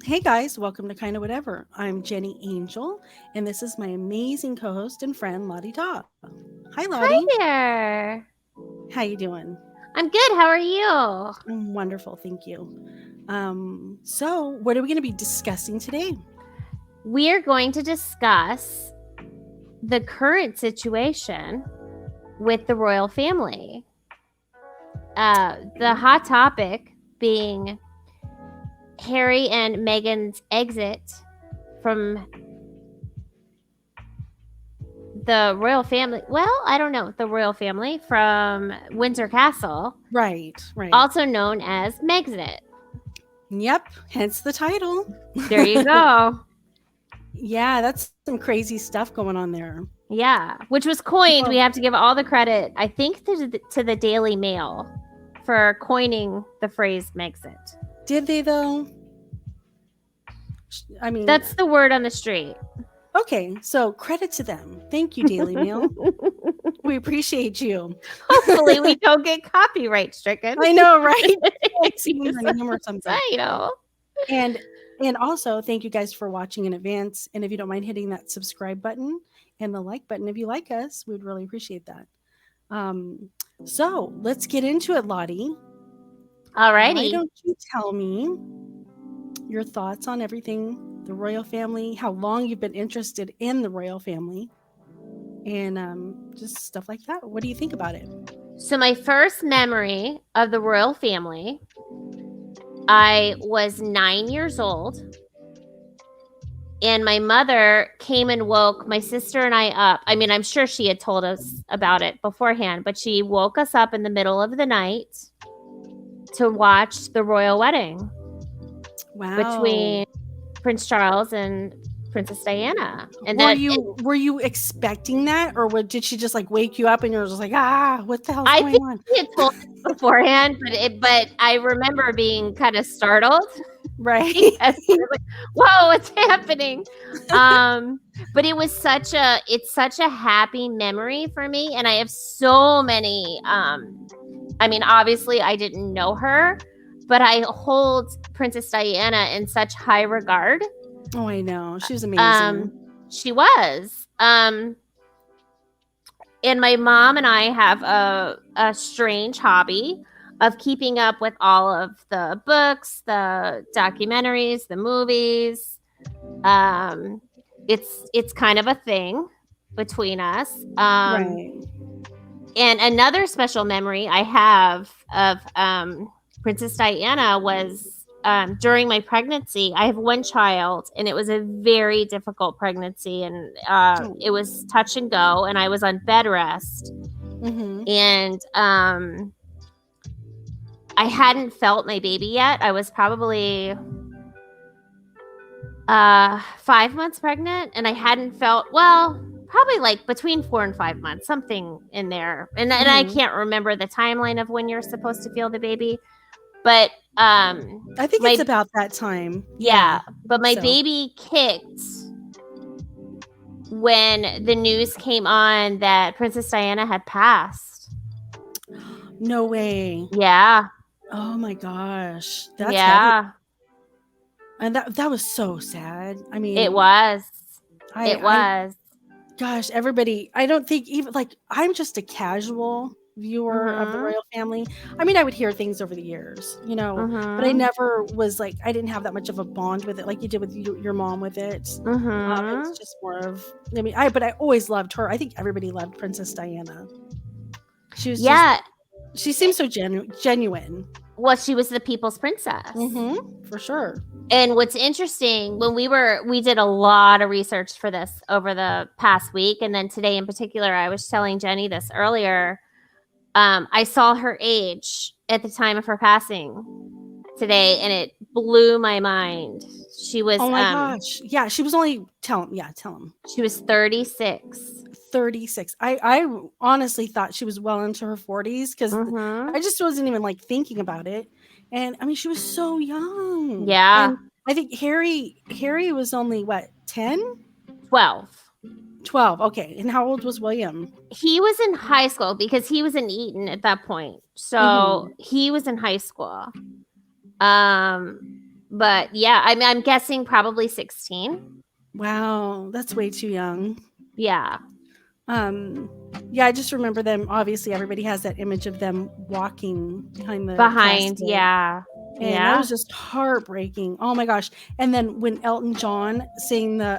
Hey guys, welcome to Kinda Whatever. I'm Jenny Angel, and this is my amazing co-host and friend Lottie Daw. Hi Hi Lottie, there. how you doing? I'm good. How are you? I'm wonderful, thank you. So what are we going to be discussing today? We're going to discuss the current situation with the royal family. The hot topic being Harry and Meghan's exit from the royal family. Well, I don't know. The royal family from Windsor Castle, Right. also known as Megxit. Yep, hence the title. There you go. Yeah, that's some crazy stuff going on there. Yeah, which was coined. Well, We have to give all the credit, I think, to the Daily Mail for coining the phrase Megxit. did they though? I mean, That's the word on the street. okay, so credit to them. Thank you, Daily Mail. We appreciate you. Hopefully, we don't get copyright stricken. I know, right? Like singing her name or something. I know. And also thank you guys for watching in advance. And if you don't mind hitting that subscribe button and the like button, if you like us, we'd really appreciate that. So let's get into it, Lottie. Why Alrighty. don't you tell me your thoughts on everything, the royal family, how long you've been interested in the royal family, and just stuff like that. What do you think about it? So, my first memory of the royal family, I was 9 years old, and my mother came and woke my sister and I up. I mean, I'm sure she had told us about it beforehand, but she woke us up in the middle of the night to watch the royal wedding between Prince Charles and Princess Diana. And were you expecting that, or did she just like wake you up and you're just like, what the hell's I going think on? she had told us beforehand, but I remember being kind of startled. Right. Like, whoa, what's happening? But it's such a happy memory for me, and I have so many. I mean, obviously, I didn't know her, but I hold Princess Diana in such high regard. Oh, I know. She was amazing. She was. And my mom and I have a strange hobby of keeping up with all of the books, the documentaries, the movies. It's kind of a thing between us. Right. And another special memory I have of Princess Diana was during my pregnancy. I have one child, and it was a very difficult pregnancy, and it was touch and go, and I was on bed rest. Mm-hmm. And I hadn't felt my baby yet. I was probably 5 months pregnant, and I hadn't felt, well, probably like between 4 and 5 months, something in there. And I can't remember the timeline of when you're supposed to feel the baby, but I think it's about that time. Yeah, but my baby kicked when the news came on that Princess Diana had passed. No way. Yeah. Oh my gosh. That's heavy. And that was so sad. I mean, it was. It was. Gosh, everybody, I don't think even like I'm just a casual viewer of the royal family. I mean, I would hear things over the years, but I never was like, I didn't have that much of a bond with it like you did with your mom with it. It was just more of, but I always loved her. I think everybody loved Princess Diana. She was she seemed so genuine. Well, she was the people's princess. For sure. And what's interesting, when we did a lot of research for this over the past week, and then today in particular, I was telling Jenny this earlier. I saw her age at the time of her passing today, and it blew my mind. She was, oh my gosh. Yeah, she was only, tell him. She was 36. 36. I honestly thought she was well into her 40s because I just wasn't even like thinking about it. And I mean, she was so young. Yeah. And I think Harry was only what, 10? 12. Okay. And how old was William? He was in high school because he was in Eton at that point. So he was in high school. But yeah, I mean, I'm guessing probably 16. Wow, that's way too young. Yeah. Yeah, I just remember them. Obviously, everybody has that image of them walking behind the Behind, casket. yeah. And that was just heartbreaking. Oh my gosh. And then when Elton John sang the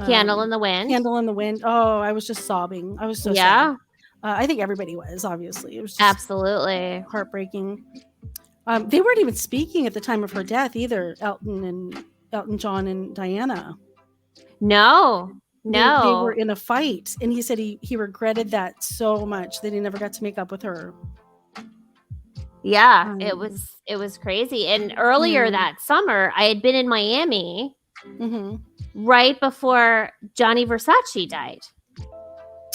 Candle in the Wind. Candle in the Wind. Oh, I was just sobbing. I was so sad. I think everybody was, obviously. It was just absolutely heartbreaking. They weren't even speaking at the time of her death either, Elton John and Diana. No. They were in a fight, and he said he regretted that so much that he never got to make up with her. Yeah, it was crazy. And earlier that summer, I had been in Miami right before Gianni Versace died.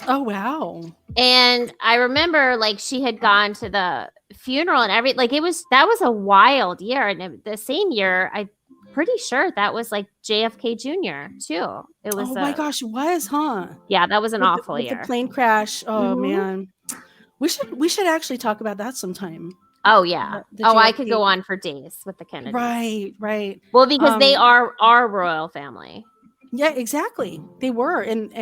Oh, wow. And I remember, like, she had gone to the funeral and that was a wild year. And the same year, I'm pretty sure that was like JFK Jr. too. It was. Oh my gosh, it was, huh? Yeah, that was an awful year. The plane crash. Oh man, we should actually talk about that sometime. Oh yeah. I could go on for days with the Kennedys. Right. Well, because they are our royal family. Yeah, exactly. They were, and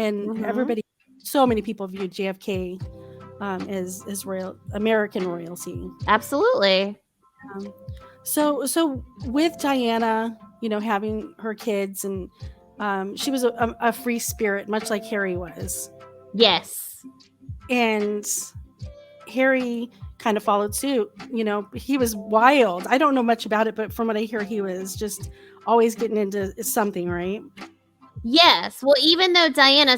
everybody. So many people viewed JFK as American royalty. Absolutely. So with Diana, having her kids, and she was a free spirit, much like Harry was. Yes. And Harry kind of followed suit. He was wild. I don't know much about it, but from what I hear, he was just always getting into something, right? Yes. Well, even though Diana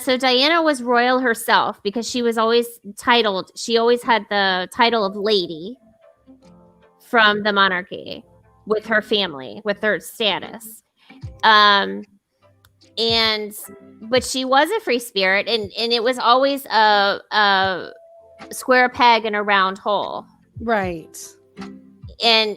was royal herself because she was always titled, she always had the title of lady from the monarchy with her family, with her status. But she was a free spirit, and it was always a square peg in a round hole. Right. And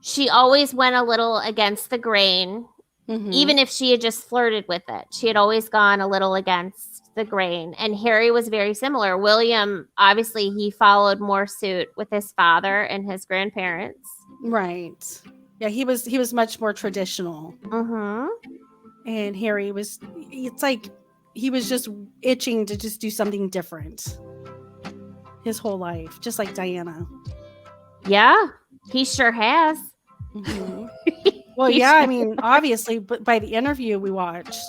she always went a little against the grain, even if she had just flirted with it. She had always gone a little against the grain. And Harry was very similar. William, obviously, he followed more suit with his father and his grandparents. Right. Yeah, he was much more traditional. And Harry was, it's like he was just itching to just do something different his whole life, just like Diana. Yeah, he sure has. Well, yeah, I mean, obviously, but by the interview we watched.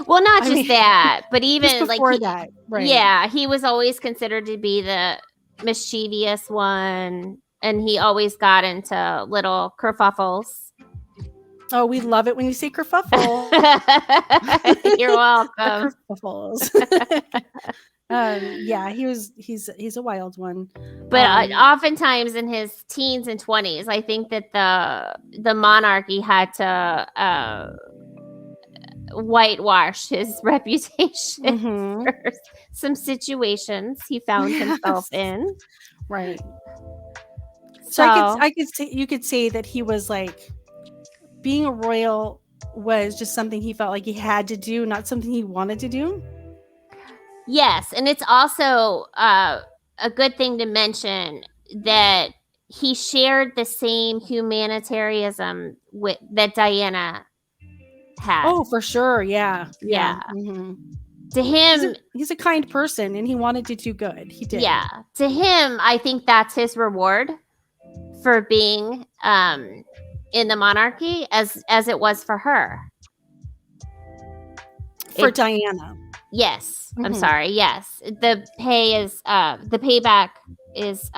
Well, not just that, but even just before that, right? Yeah, he was always considered to be the mischievous one, and he always got into little kerfuffles. Oh, we love it when you say kerfuffle. You're welcome. Kerfuffles. Yeah, he's a wild one. But oftentimes in his teens and 20s, I think that the monarchy had to whitewash his reputation for some situations he found himself in. Right. So I could say, you could say that he was like, being a royal was just something he felt like he had to do, not something he wanted to do. Yes, and it's also a good thing to mention that he shared the same humanitarianism that Diana had. Oh, for sure, yeah. To him, he's a kind person, and he wanted to do good. He did. Yeah, to him, I think that's his reward for being in the monarchy, as it was for her. For Diana. Yes. I'm sorry. Yes. The payback is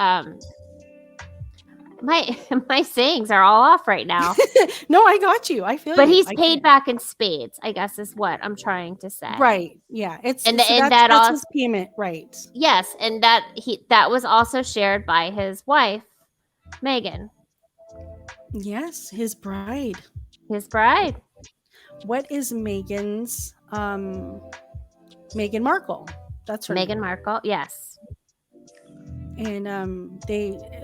my sayings are all off right now. No, I got you. I feel but he's paid back in spades, I guess is what I'm trying to say. Right. Yeah. That's his payment, right. Yes, and that was also shared by his wife, Meghan. Yes, his bride. What is Meghan's Meghan Markle? That's her Meghan Markle, yes. And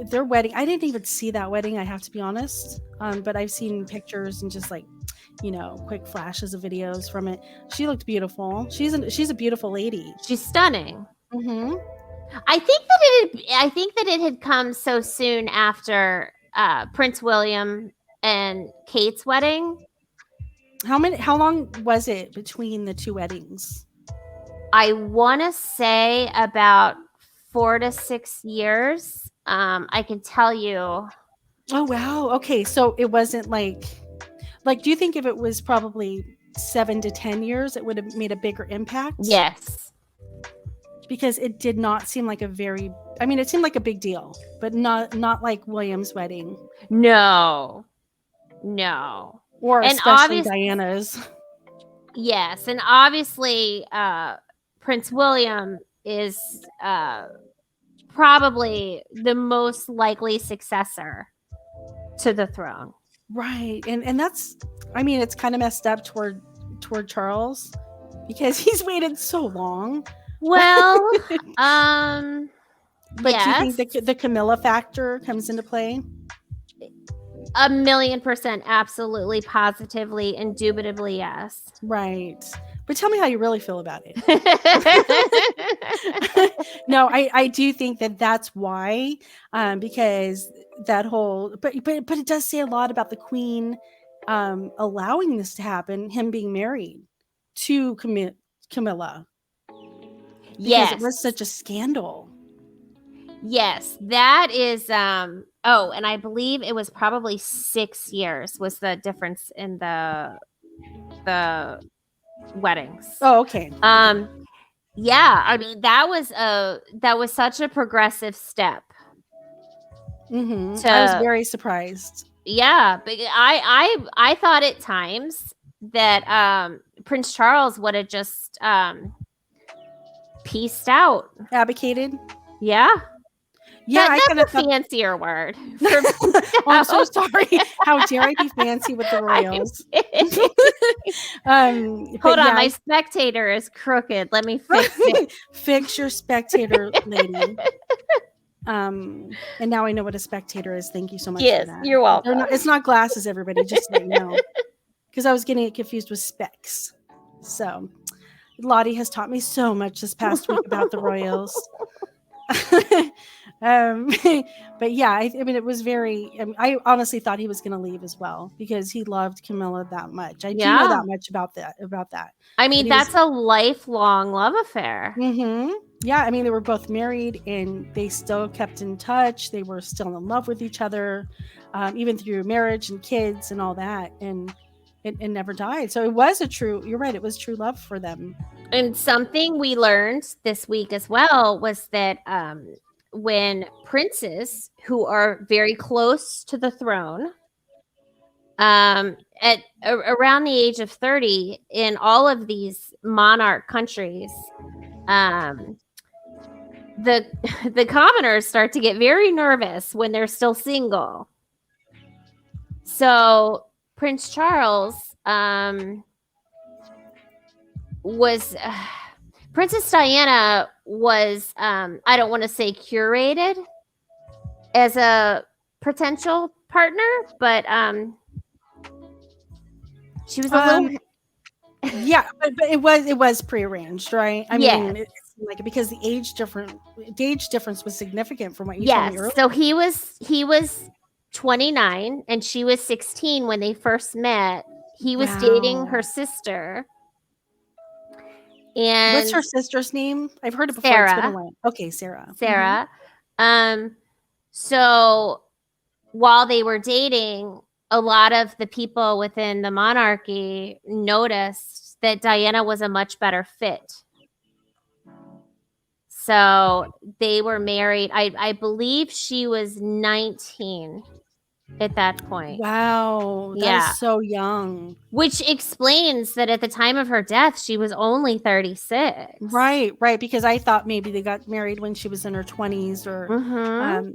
their wedding, I didn't even see that wedding, I have to be honest. But I've seen pictures and just like, quick flashes of videos from it. She looked beautiful. She's a beautiful lady. She's stunning. I think that it had come so soon after Prince William and Kate's wedding. How long was it between the two weddings? I want to say about 4 to 6 years. I can tell you. Oh wow. Okay, so it wasn't like do you think if it was probably 7 to 10 years, it would have made a bigger impact? Yes. Because it did not seem like it seemed like a big deal, but not like William's wedding. No. Or And especially Diana's. Yes, and obviously Prince William is probably the most likely successor to the throne. Right. And that's it's kind of messed up toward Charles because he's waited so long. Well, but yes. do you think the Camilla factor comes into play? 1,000,000%, absolutely, positively, indubitably, yes. Right. But tell me how you really feel about it. No, I do think that's why, because that whole, but it does say a lot about the Queen allowing this to happen, him being married to Camilla. Because it was such a scandal. Yes, that is and I believe it was probably 6 years was the difference in the weddings. Oh, okay. Yeah, I mean that was such a progressive step. I was very surprised. Yeah, but I thought at times that Prince Charles would have just peaced out, abdicated. Yeah. Yeah, that's a fancier word. I'm so sorry. How dare I be fancy with the royals? Hold on, my spectator is crooked. Let me fix it. Fix your spectator, lady. And now I know what a spectator is. Thank you so much. Yes, for that. You're welcome. It's not glasses, everybody. Just so you know, because I was getting it confused with specs. So, Lottie has taught me so much this past week about the royals. But yeah, it was very. I honestly thought he was going to leave as well because he loved Camilla that much. I do know that much about that. I mean, that's a lifelong love affair. Mm-hmm. Yeah, they were both married and they still kept in touch. They were still in love with each other, even through marriage and kids and all that, and it never died. So it was you're right, it was true love for them. And something we learned this week as well was that when princes who are very close to the throne, at around the age of 30, in all of these monarch countries, the commoners start to get very nervous when they're still single. So Prince Charles was Princess Diana was I don't want to say curated as a potential partner, but she was a little yeah, but it was prearranged, right? I mean, it's like because the age difference was significant from what you told me earlier. So he was 29 and she was 16 when they first met. He was dating her sister. And what's her sister's name? I've heard it before. Sarah. It's been a while. Okay, Sarah. Mm-hmm. So while they were dating, a lot of the people within the monarchy noticed that Diana was a much better fit. So they were married. I believe she was 19 at that point. Wow. That is so young. Which explains that at the time of her death, she was only 36. Right. Because I thought maybe they got married when she was in her 20s or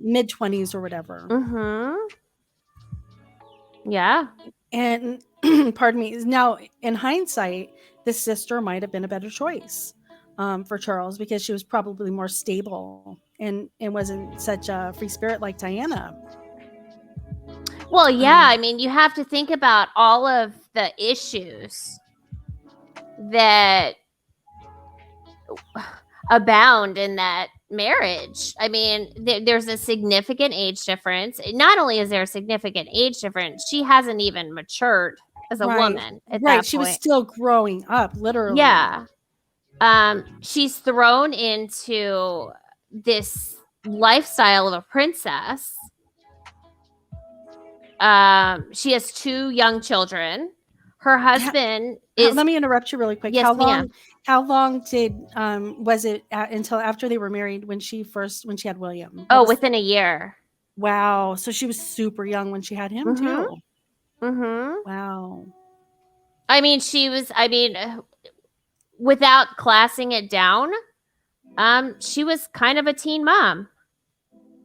mid-20s or whatever. Mm-hmm. Yeah. And pardon me. Now, in hindsight, this sister might have been a better choice for Charles because she was probably more stable and wasn't such a free spirit like Diana. Well, yeah, I mean, you have to think about all of the issues that abound in that marriage. I mean, there's a significant age difference. Not only is there a significant age difference, she hasn't even matured as a Right. woman at Right. that She was point. still growing up, literally. Yeah. She's thrown into this lifestyle of a princess. She has 2 young children. Her husband is. Let me interrupt you really quick. Yes, ma'am. How long did was it until after they were married when she had William? Oh, within a year. Wow. So she was super young when she had him too. Mm-hmm. Wow. I mean, without classing it down, she was kind of a teen mom.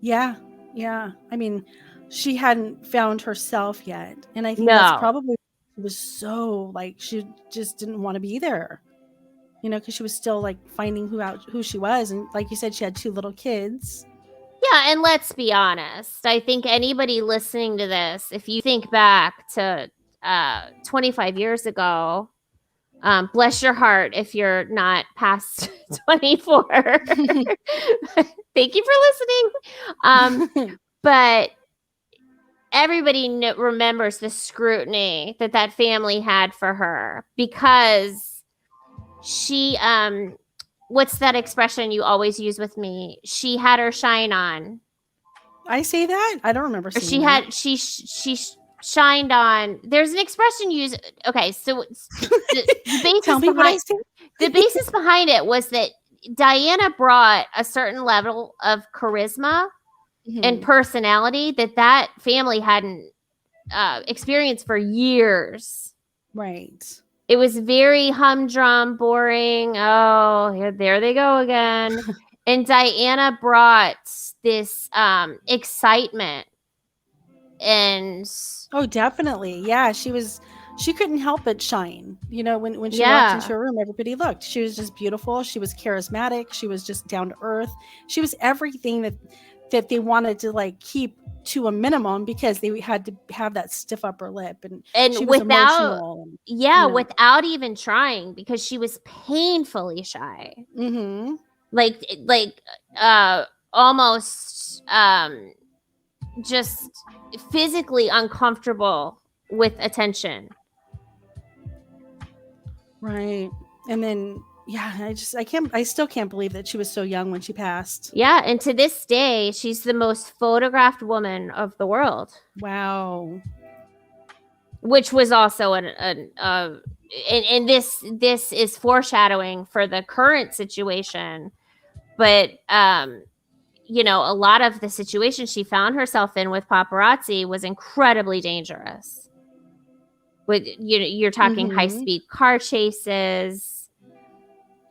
Yeah. Yeah. I mean, she hadn't found herself yet. And I think that's probably was so like she just didn't want to be there. You know, because she was still like finding who she was. And like you said, she had 2 little kids. Yeah, and let's be honest. I think anybody listening to this, if you think back to 25 years ago, bless your heart if you're not past 24. Thank you for listening. But everybody remembers the scrutiny that family had for her because she what's that expression you always use with me? She had her shine on. I say that? I don't remember saying she that. had she shined on. There's an expression used. Okay, so the basis behind the basis behind it was that Diana brought a certain level of charisma and personality that family hadn't experienced for years. Right. It was very humdrum, boring. Oh, there they go again. And Diana brought this excitement. And definitely. Yeah, she couldn't help but shine. You know, when she walked into a room, everybody looked. She was just beautiful. She was charismatic. She was just down to earth. She was everything that they wanted to like keep to a minimum because they had to have that stiff upper lip and she was emotional. Without even trying because she was painfully shy. Mm-hmm. Like almost just physically uncomfortable with attention. Right. And then I still can't believe that she was so young when she passed. Yeah, and to this day, she's the most photographed woman of the world. Wow. Which was also and this is foreshadowing for the current situation. But you know, a lot of the situation she found herself in with paparazzi was incredibly dangerous. With you're talking high-speed car chases,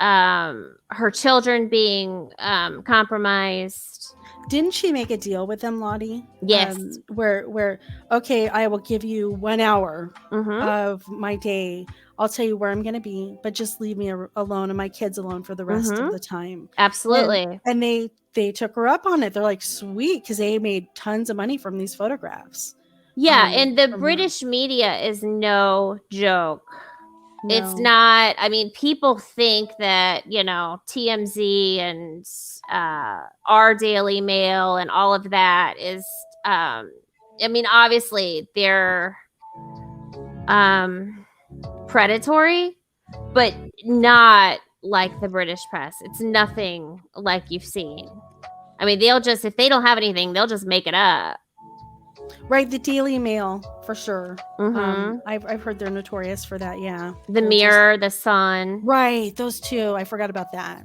her children being compromised. Didn't she make a deal with them, Lottie? Yes. Where okay, I will give you 1 hour of my day. I'll tell you where I'm going to be, but just leave me alone and my kids alone for the rest of the time. Absolutely. And they took her up on it. They're like, sweet, because they made tons of money from these photographs. Yeah, and the British media is no joke. No. It's not. I mean, people think that, you know, TMZ and our Daily Mail and all of that is, I mean, obviously they're predatory, but not like the British press. It's nothing like you've seen. I mean, if they don't have anything, they'll just make it up. Right, the Daily Mail for sure. I've heard they're notorious for that. Yeah, the Mirror, the Sun. Right, those two. I forgot about that.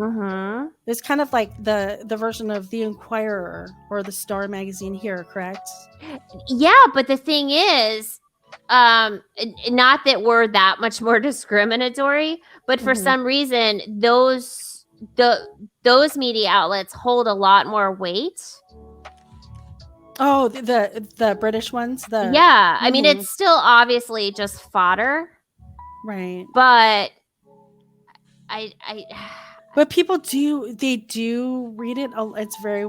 It's kind of like the version of the Inquirer or the Star magazine here, correct? Yeah, but the thing is, not that we're that much more discriminatory, but for some reason, those media outlets hold a lot more weight. Oh, the British ones? I mean, it's still obviously just fodder. Right. But but people do read it. It's very,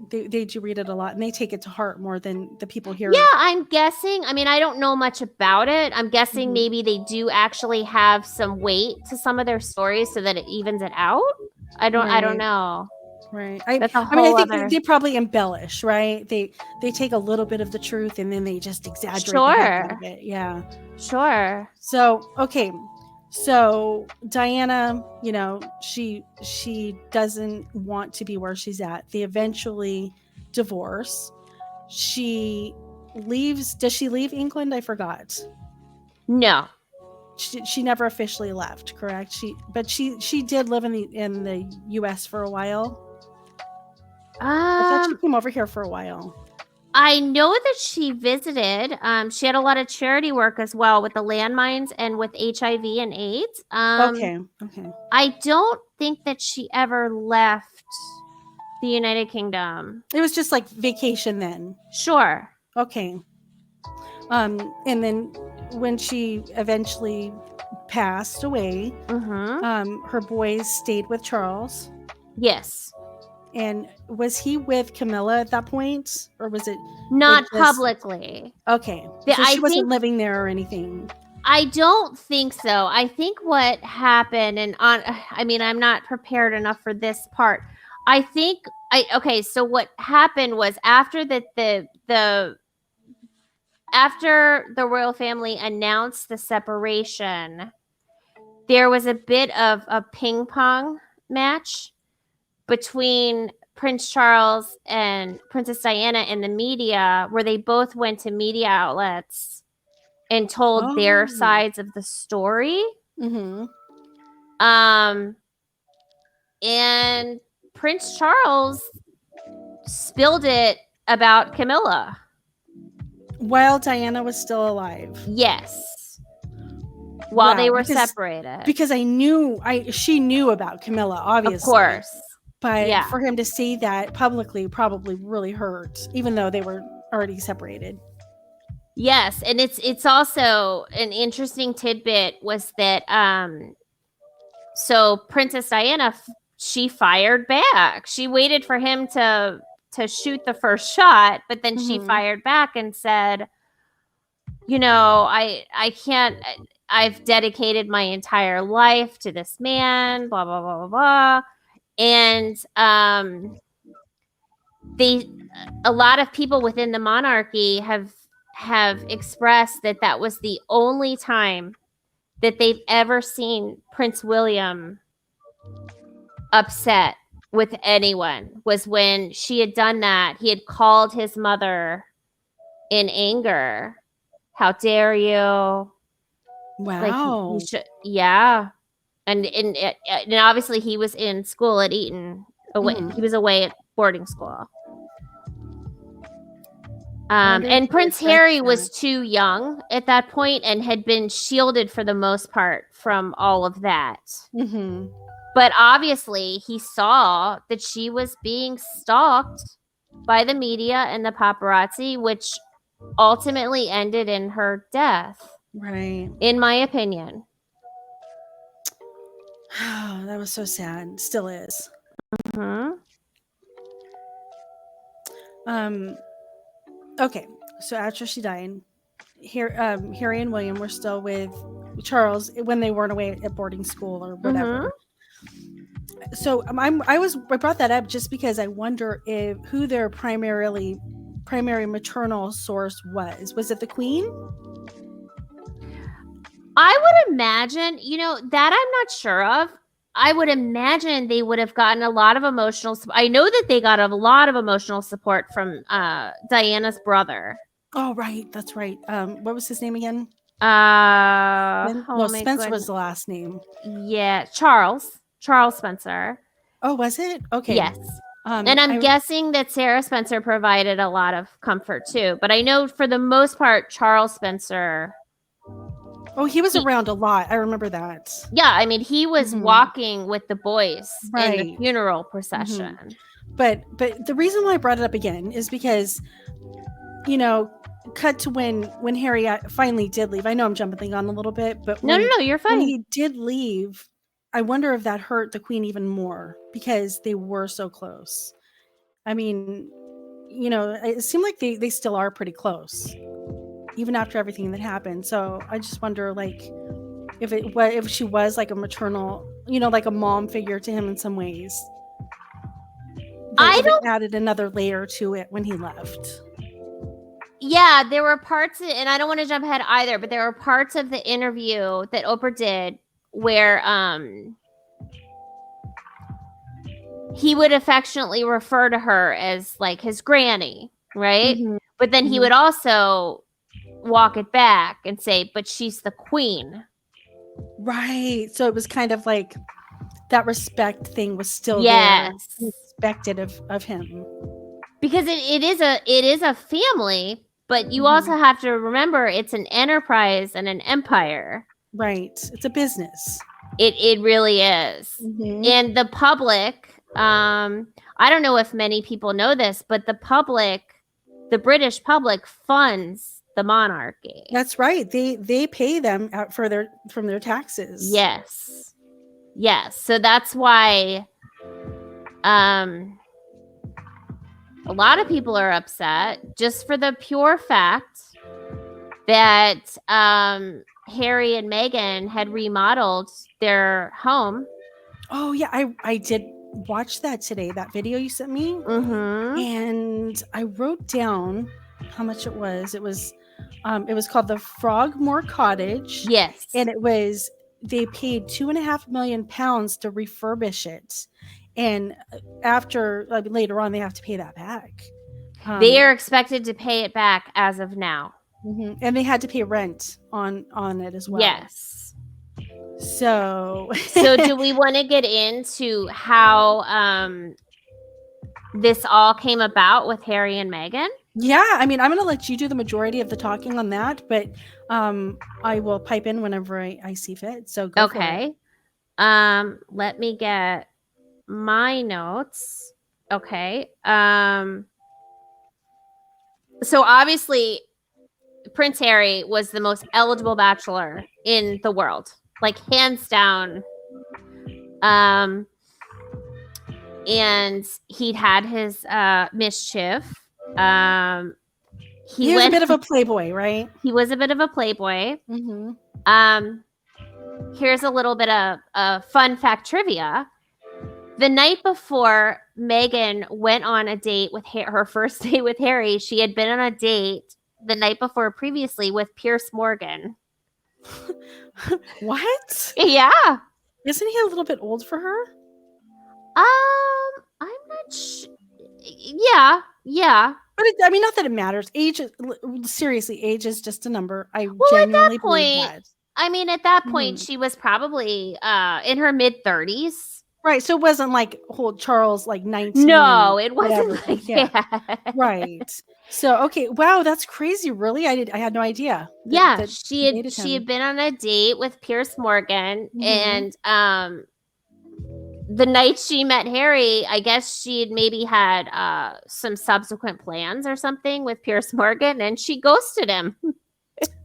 they do read it a lot and they take it to heart more than the people here. Yeah, I'm guessing. I mean, I don't know much about it. I'm guessing maybe they do actually have some weight to some of their stories so that it evens it out. I don't know. Right. That's a I mean, I whole think other. they probably embellish, right? They take a little bit of the truth and then they just exaggerate the heck out of Sure. it. Yeah. Sure. So, okay. So Diana, she doesn't want to be where she's at. They eventually divorce. She leaves. Does she leave England? I forgot. No. She never officially left, correct? She did live in the US for a while. I thought she came over here for a while. I know that she visited. She had a lot of charity work as well with the landmines and with HIV and AIDS. Okay. I don't think that she ever left the United Kingdom. It was just like vacation then. Sure. Okay. And then when she eventually passed away, her boys stayed with Charles. Yes. And was he with Camilla at that point, or was it not publicly? Okay, so she wasn't living there or anything. I don't think so. I think what happened, and I mean, I'm not prepared enough for this part. I think okay. So what happened was after after the royal family announced the separation, there was a bit of a ping pong match between Prince Charles and Princess Diana in the media, where they both went to media outlets and told their sides of the story. And Prince Charles spilled it about Camilla while Diana was still alive. Yes. While they were separated. Because she knew about Camilla, obviously. Of course. But for him to say that publicly probably really hurt, even though they were already separated. Yes, and it's also an interesting tidbit was that so Princess Diana, she fired back. She waited for him to shoot the first shot, but then she fired back and said, I can't. I've dedicated my entire life to this man. Blah blah blah blah blah. And a lot of people within the monarchy have expressed that was the only time that they've ever seen Prince William upset with anyone, was when she had done that. He had called his mother in anger. How dare you? Wow. Yeah. And obviously he was in school at Eton. He was away at boarding school. And Prince Harry was too young at that point and had been shielded for the most part from all of that. But obviously he saw that she was being stalked by the media and the paparazzi, which ultimately ended in her death. Right. In my opinion. Oh, that was so sad. Still is. Okay, so after she died, Harry and William were still with Charles when they weren't away at boarding school or whatever. So I brought that up just because I wonder who their primary maternal source was. Was it the Queen? I would imagine, that I'm not sure of. I would imagine they would have gotten a lot of emotional support. I know that they got a lot of emotional support from Diana's brother. Oh, right. That's right. What was his name again? Spencer was the last name. Yeah, Charles Spencer. Oh, was it? Okay. Yes. And I'm guessing that Sarah Spencer provided a lot of comfort too. But I know for the most part, Charles Spencer... Oh, he was around a lot. I remember that. Yeah, I mean, he was walking with the boys in the funeral procession. But the reason why I brought it up again is because, cut to when Harry finally did leave. I know I'm jumping thing on a little bit, but no, you're fine. When he did leave, I wonder if that hurt the Queen even more because they were so close. I mean, it seemed like they still are pretty close, even after everything that happened. So I just wonder, if she was like a maternal, like a mom figure to him in some ways. it would have added another layer to it when he left. Yeah, there were parts, and I don't want to jump ahead either, but there were parts of the interview that Oprah did where he would affectionately refer to her as like his granny, right? Mm-hmm. But then he would also walk it back and say, but she's the queen. Right. So it was kind of like that respect thing was still there. Respected of him. Because it is a family, but you also have to remember it's an enterprise and an empire. Right. It's a business. It really is. Mm-hmm. And the public, I don't know if many people know this, but the British public funds the monarchy. That's right. They pay them out from their taxes. Yes. So that's why a lot of people are upset just for the pure fact that Harry and Meghan had remodeled their home. Oh yeah, I did watch that today, that video you sent me. Mm-hmm. And I wrote down how much it was. It was called the Frogmore Cottage. Yes. And they paid £2.5 million to refurbish it. And later on, they have to pay that back. They are expected to pay it back as of now. Mm-hmm. And they had to pay rent on it as well. Yes. So do we want to get into how this all came about with Harry and Meghan? Yeah, I mean, I'm going to let you do the majority of the talking on that, but I will pipe in whenever I see fit. So go for it. Let me get my notes. Okay. So obviously Prince Harry was the most eligible bachelor in the world, like hands down. And he'd had his mischief. He was a bit of a playboy, right? He was a bit of a playboy. Mm-hmm. Here's a little bit of fun fact trivia. The night before Meghan went on a date with her first date with Harry, she had been on a date the night before previously with Piers Morgan. What? Yeah. Isn't he a little bit old for her? I'm not sure. Yeah. But I mean, not that it matters. Age is just a number. I believe genuinely that. I mean, at that point, she was probably in her mid-30s. Right. So it wasn't like old Charles, like 19. No, it wasn't like that. Right. So, okay. Wow. That's crazy. Really? I had no idea. That she had been on a date with Piers Morgan. And the night she met Harry, I guess she had maybe had some subsequent plans or something with Piers Morgan, and she ghosted him.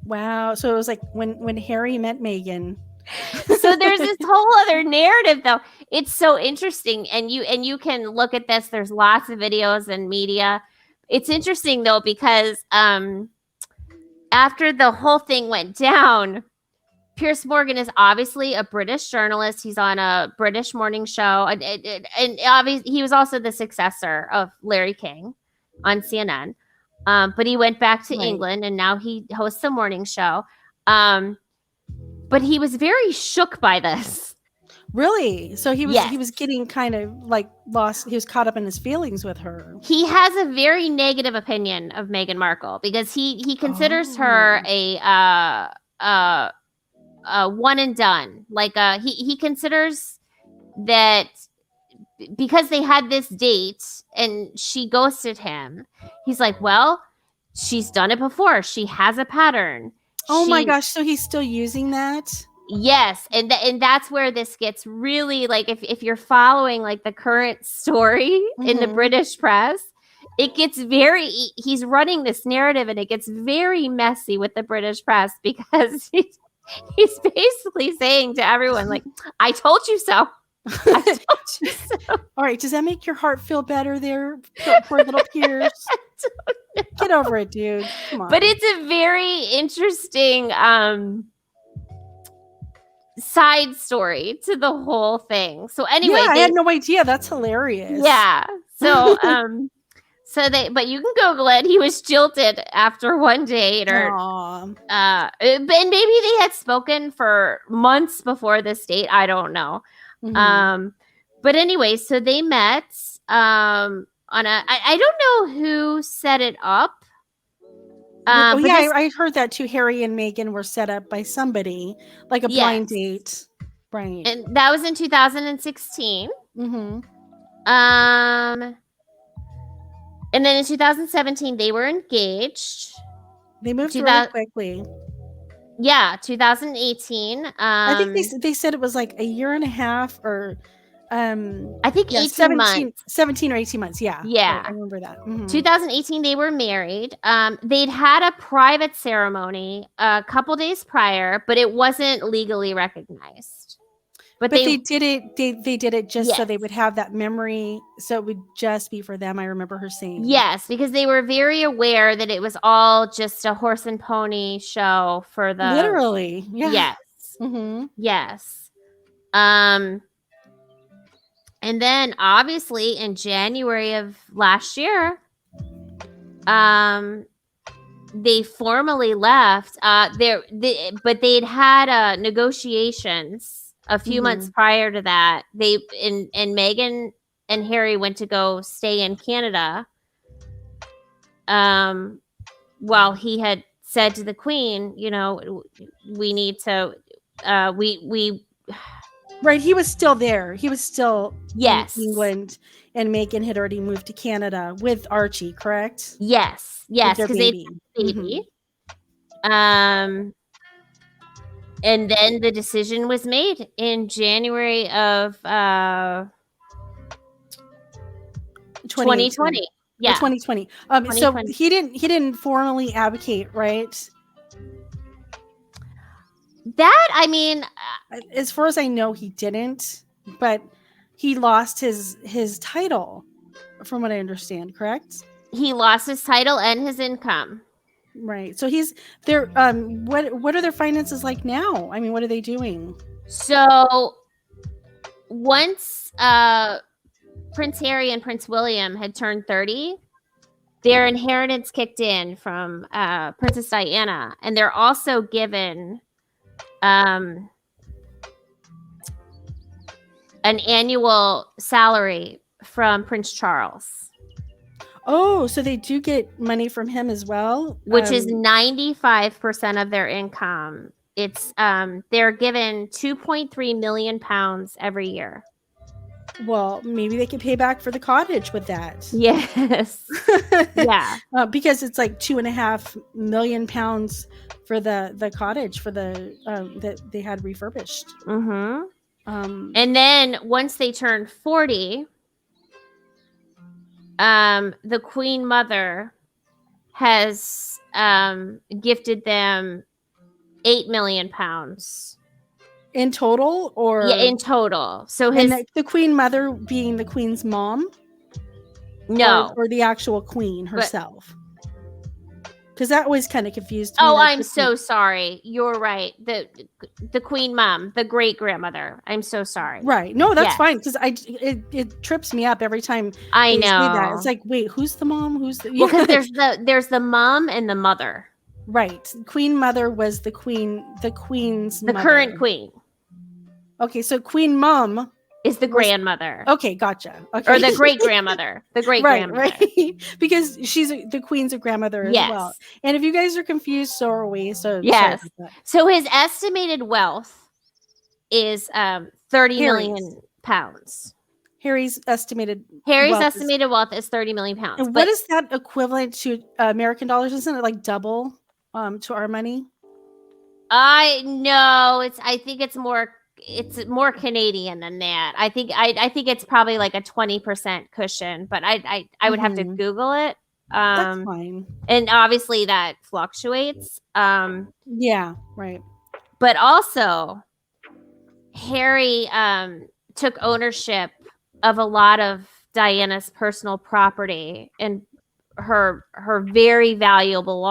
Wow. So it was like when Harry met Meghan. So there's this whole other narrative, though. It's so interesting, and you can look at this. There's lots of videos and media. It's interesting though, because after the whole thing went down, Piers Morgan is obviously a British journalist. He's on a British morning show, and obviously he was also the successor of Larry King on CNN. But he went back to England, and now he hosts a morning show. But he was very shook by this. Really? So he was getting kind of like lost. He was caught up in his feelings with her. He has a very negative opinion of Meghan Markle because he considers her a one and done. Like he considers that because they had this date and she ghosted him. He's like, well, she's done it before. She has a pattern. Oh my gosh. So he's still using that? Yes. And that's where this gets really, like, if you're following like the current story in the British press, it gets he's running this narrative and it gets very messy with the British press because he's basically saying to everyone, like, I told you so. I told you so. All right. Does that make your heart feel better there, poor little Piers? Get over it, dude. Come on. But it's a very interesting side story to the whole thing. So anyway, I had no idea. That's hilarious. Yeah. So, but you can Google it. He was jilted after one date, and maybe they had spoken for months before this date. I don't know. But anyway, so they met on I don't know who set it up. I heard that too. Harry and Meghan were set up by somebody, like a blind date. Right. And that was in 2016. And then in 2017, they were engaged. They moved really quickly. Yeah, 2018. I think they said it was like a year and a half, or I think 18 months. 17 or 18 months. Yeah. Yeah. I remember that. 2018, they were married. They'd had a private ceremony a couple days prior, but it wasn't legally recognized. But they did it. They did it just so they would have that memory. So it would just be for them. I remember her saying. Yes, because they were very aware that it was all just a horse and pony show for the. Literally. Yeah. Yes. Yes. And then obviously in January of last year, they formally left. But they'd had negotiations a few months prior to that. And Meghan and Harry went to go stay in Canada. While he had said to the Queen, we need to, we. Right, he was still there. He was still in England, and Meghan had already moved to Canada with Archie, correct? Yes, because they had a baby. And then the decision was made in January of 2020. Yeah, 2020. So he didn't formally advocate, right? That, I mean, as far as I know, he didn't, but he lost his title, from what I understand, correct? He lost his title and his income. Right. So he's there. What are their finances like now? I mean, what are they doing? So once Prince Harry and Prince William had turned 30, their inheritance kicked in from Princess Diana, and they're also given an annual salary from Prince Charles. Oh, so they do get money from him as well, which is 95% of their income. It's they're given 2.3 million pounds every year. Well, maybe they could pay back for the cottage with that. Yes. Yeah. Because it's like 2.5 million pounds for the cottage for the that they had refurbished. And then once they turned 40, the Queen Mother has gifted them 8 million pounds. In total, or in total. So the Queen Mother being the Queen's mom? No. Or the actual Queen herself? Because that always kind of confused me. Oh, I'm so sorry. You're right. The Queen Mom, the great grandmother. I'm so sorry. Right. No, that's fine, because it trips me up every time I know. Say that. It's like, wait, who's the mom? Who's the because there's the mom and the mother. Right. Queen Mother was the queen's mother. Current queen. Okay, so Queen Mom is the grandmother. Okay, gotcha. Okay. Or the great grandmother. The great grandmother. Right. Because the Queen's a grandmother as well. And if you guys are confused, so are we. So yes. So his estimated wealth is 30 million pounds. Harry's estimated wealth is 30 million pounds. And what is that equivalent to American dollars? Isn't it like double to our money? I know. I think it's more Canadian than that. I think it's probably like a 20% cushion, but I would have to Google it. That's fine. And obviously that fluctuates. Yeah, right. But also Harry took ownership of a lot of Diana's personal property and her very valuable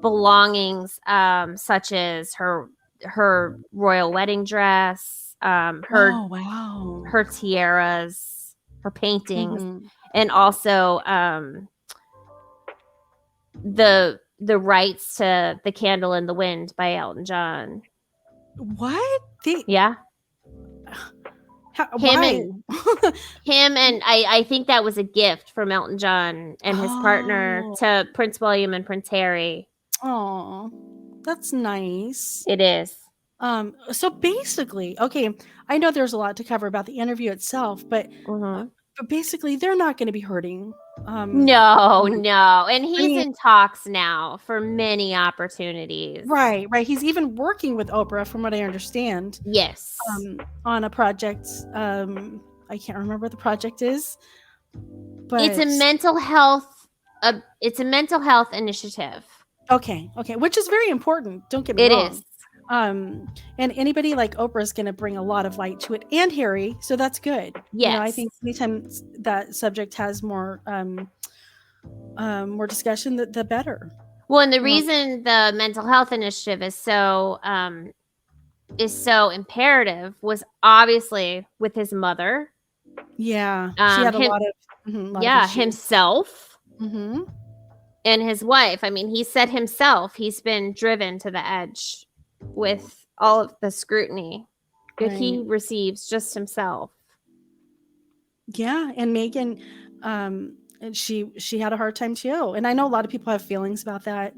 belongings, such as her royal wedding dress, Oh, wow. her tiaras, her paintings, Mhm. and also the rights to The Candle in the Wind by Elton John. What? Yeah. Him Why? and I think that was a gift from Elton John and his partner Oh. to Prince William and Prince Harry. Oh, that's nice. It is. So basically, okay, I know there's a lot to cover about the interview itself, but Mm-hmm. basically they're not going to be hurting. No, Meghan. no. And I he's mean, in talks now for many opportunities. right, right. He's even working with Oprah, from what I understand, Yes. on a project. I can't remember what the project is, It's a but mental health initiative. okay, which is very important. Don't get me It is. wrong. And anybody like Oprah is going to bring a lot of light to it, and Harry, so that's good. I Yes. think anytime that subject has more discussion, the better. Well, and the reason the mental health initiative is so imperative was obviously with his mother. Yeah, she had a lot of issues. Himself. Mm-hmm. And his wife. I mean, he said himself he's been driven to the edge with all of the scrutiny that he receives just himself. Yeah, and Meghan, and she had a hard time too. And I know a lot of people have feelings about that,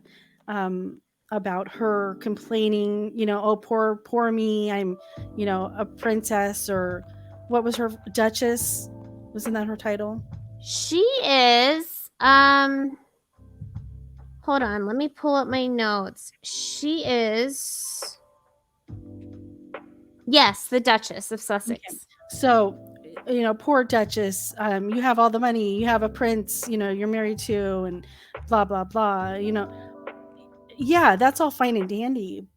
about her complaining. Oh, poor me. I'm, a princess, or what was her duchess? Wasn't that her title? She is. Hold on, let me pull up my notes. She is. Yes, the Duchess of Sussex. Okay. So, poor Duchess, you have all the money, you have a prince, you're married to, and blah, blah, blah, yeah, that's all fine and dandy,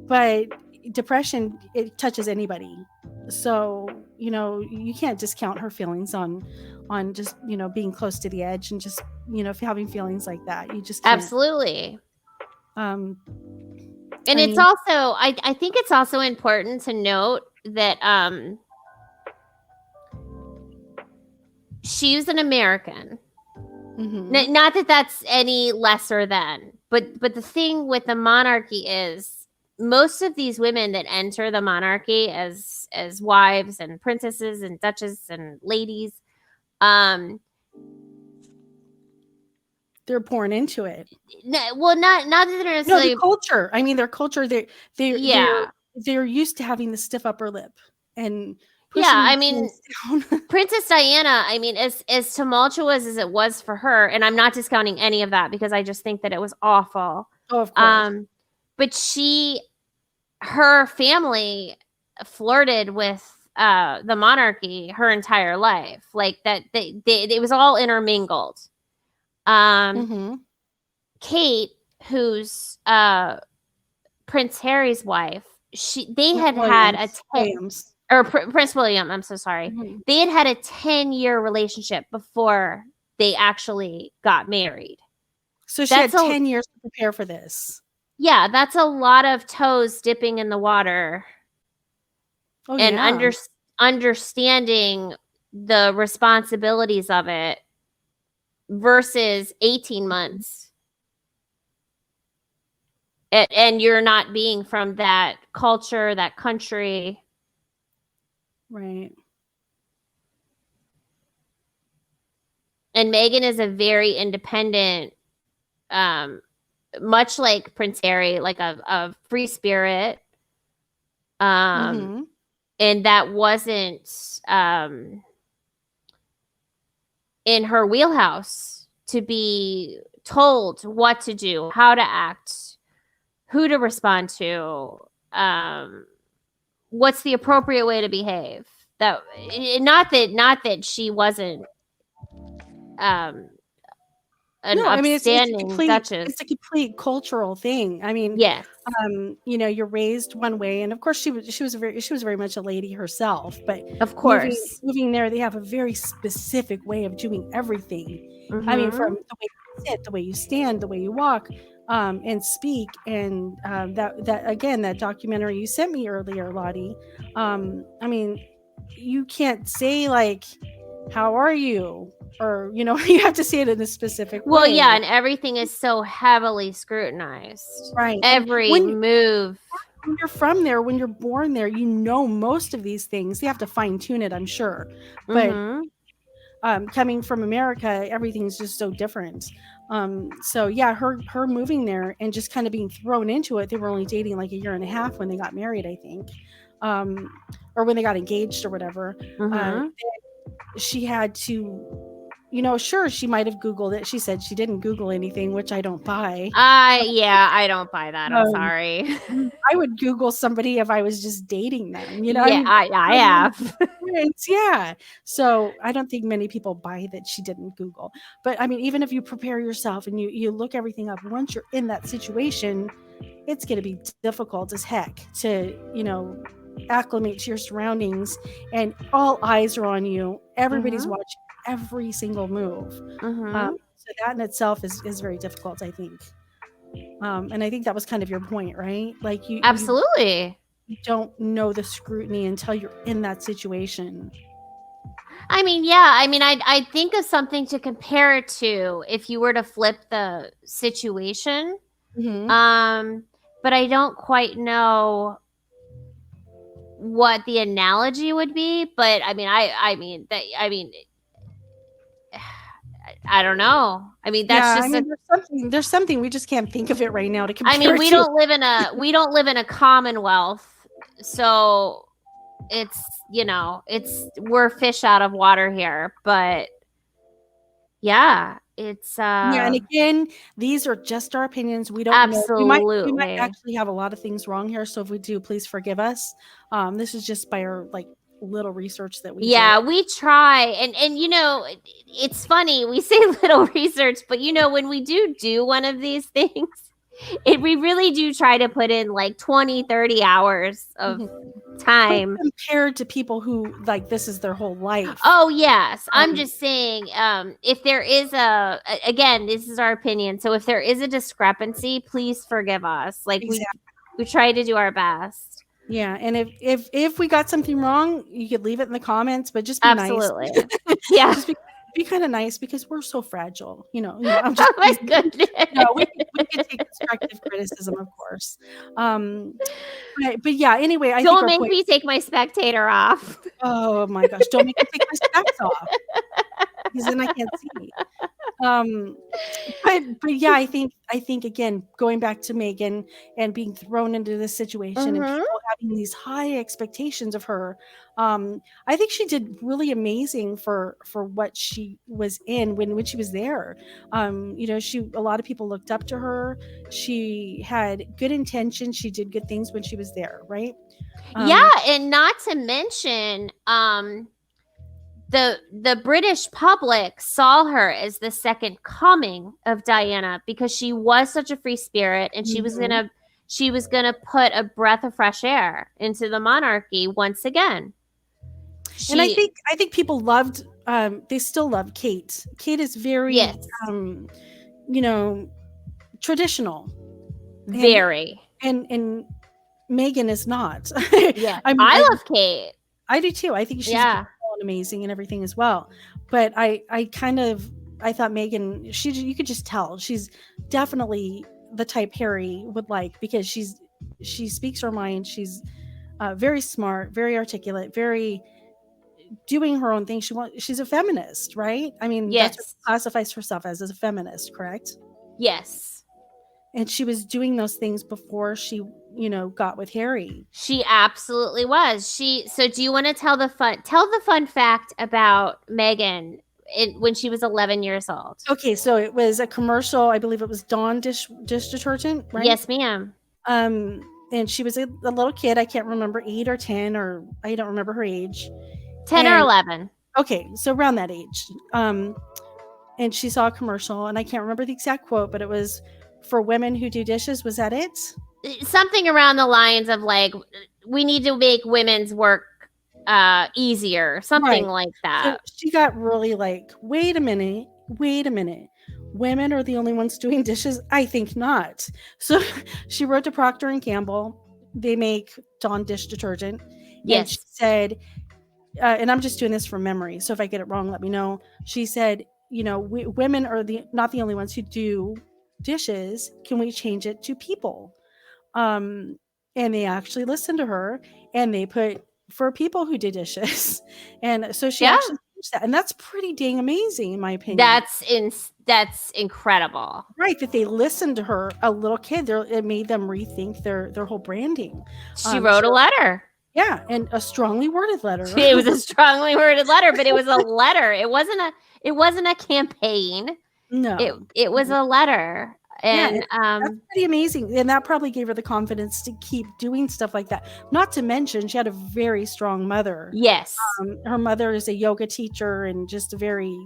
but depression, it touches anybody. So, you can't discount her feelings on just, being close to the edge, and just, having feelings like that. You just can't. Absolutely. And it's also, I think it's also important to note that she's an American. Mm-hmm. Not that that's any lesser than, but the thing with the monarchy is most of these women that enter the monarchy as wives and princesses and duchesses and ladies, they're born into it. Well, not that they're necessarily. No, the culture. I mean, their culture. They're used to having the stiff upper lip and pushing. Yeah, I mean, Princess Diana. I mean, as tumultuous as it was for her, and I'm not discounting any of that because I just think that it was awful. Oh, of course. But her family flirted with the monarchy her entire life, like that. It was all intermingled. Kate, who's Prince Harry's wife, they had a Prince William. I'm so sorry. Mm-hmm. They had a 10-year relationship before they actually got married. So she had 10 years to prepare for this. Yeah, that's a lot of toes dipping in the water. Oh, and understanding the responsibilities of it versus 18 months. And you're not being from that culture, that country. Right. And Meghan is a very independent, much like Prince Harry, like a free spirit. And that wasn't in her wheelhouse to be told what to do, how to act, who to respond to, what's the appropriate way to behave. That not that she wasn't an upstanding duchess. It's a complete cultural thing. I mean, yes. You're raised one way, and of course she was very much a lady herself, but of course moving there, they have a very specific way of doing everything. I mean, from the way you sit, the way you stand, the way you walk, and speak. And that again, that documentary you sent me earlier, Lottie. I mean, you can't say like, "How are you?" or you have to say it in a specific Well, way. yeah, and everything is so heavily scrutinized. Right. And Every move. when you're from there, when you're born there, most of these things. They have to fine tune it, I'm sure. But Mm-hmm. coming from America, everything's just so different. So yeah, her moving there and just kind of being thrown into it. They were only dating like a year and a half when they got married, I think, um, or when they got engaged or whatever. Uh, Mm-hmm. she had to. Sure, she might have Googled it. She said she didn't Google anything, which I don't buy. I don't buy that. I'm Um, sorry. I would Google somebody if I was just dating them. I Yeah, mean, I have. yeah. So I don't think many people buy that she didn't Google. But I mean, even if you prepare yourself and you look everything up, once you're in that situation, it's going to be difficult as heck to acclimate to your surroundings, and all eyes are on you. Everybody's Mm-hmm. watching every single move. Mm-hmm. So that in itself is very difficult, I think. And I think that was kind of your point, right? Like Absolutely. you don't know the scrutiny until you're in that situation. I mean, yeah. I mean, I'd think of something to compare it to if you were to flip the situation. Hmm. Um, but I don't quite know what the analogy would be. But I don't know. I mean, that's Yeah, I just mean, a. there's something we just can't think of it right now to I compare mean, it to. we don't live in a commonwealth, so it's we're fish out of water here. But yeah, it's Yeah, and again, these are just our opinions. We don't know. We might absolutely. actually have a lot of things wrong here. So if we do, please forgive us. This is just by our like little research that we did. Yeah, we try, and it's funny we say little research, but when we do one of these things, we really do try to put in like 20-30 hours of Mhm. But time. compared to people who like this is their whole life. Oh yes, I'm Um, just saying, if there is again, this is our opinion, so if there is a discrepancy, please forgive us. Like exactly. we try to do our best. Yeah, and if we got something wrong, you could leave it in the comments, but just be nice. Absolutely. Yeah. Just be kind of nice because we're so fragile. I'm just Oh my goodness. no, we can take constructive criticism, of course. Um, but yeah, anyway, I think Don't our make point. me take my spectator off. Oh my gosh, don't make me take my specs off because then I can't see. Um, but yeah, I think again, going back to Meghan and being thrown into this situation and Mm-hmm. people having these high expectations of her, I think she did really amazing for what she was in when she was there. A lot of people looked up to her. She had good intentions. She did good things when she was there, right? Yeah, Um, and not to mention, the British public saw her as the second coming of Diana because she was such a free spirit, and mhm. she was gonna put a breath of fresh air into the monarchy once again. And I She think I think people loved they still love Kate. Kate is very Yes, um you know traditional, and very. and Megan is not. Yeah, I mean, I love Kate. I do too. I think she's Yeah. beautiful and amazing and everything as well. But I thought Megan, you could just tell she's definitely the type Harry would like because she speaks her mind. She's very smart, very articulate, very doing her own thing. She's a feminist, right? I mean, that's what she Yes. classifies herself as a feminist, correct? Yes. And she was doing those things before she, got with Harry. She absolutely was. So do you want to tell the fun fact about Meghan when she was 11 years old? Okay, so it was a commercial. I believe it was Dawn dish detergent, right? Yes, ma'am. And she was a little kid. I can't remember 8 or 10, or I don't remember her age. 10 or And 11. okay, so around that age. And she saw a commercial, and I can't remember the exact quote, but it was for women who do dishes. Was that it? Something around the lines of like, we need to make women's work easier, something Right. like So that. she got really like, wait a minute. women are the only ones doing dishes? I think not. So she wrote to Procter and Gamble. They make Dawn dish detergent, and she Yes. said, and I'm just doing this from memory. So if I get it wrong, let me know. She said, women are not the only ones who do dishes. Can we change it to people? Um, and they actually listened to her, and they put for people who did dishes, and so she Yeah. actually changed that, and that's pretty dang amazing in my opinion. That's incredible. Right, that they listened to her, a little kid. It made them rethink their whole branding. She wrote a So letter. yeah, and a strongly worded letter. It was a strongly worded letter, but it was a letter. It wasn't a campaign. No, It was a letter. And that's pretty amazing, and that probably gave her the confidence to keep doing stuff like that. Not to mention, she had a very strong mother. yes. Her mother is a yoga teacher and just a very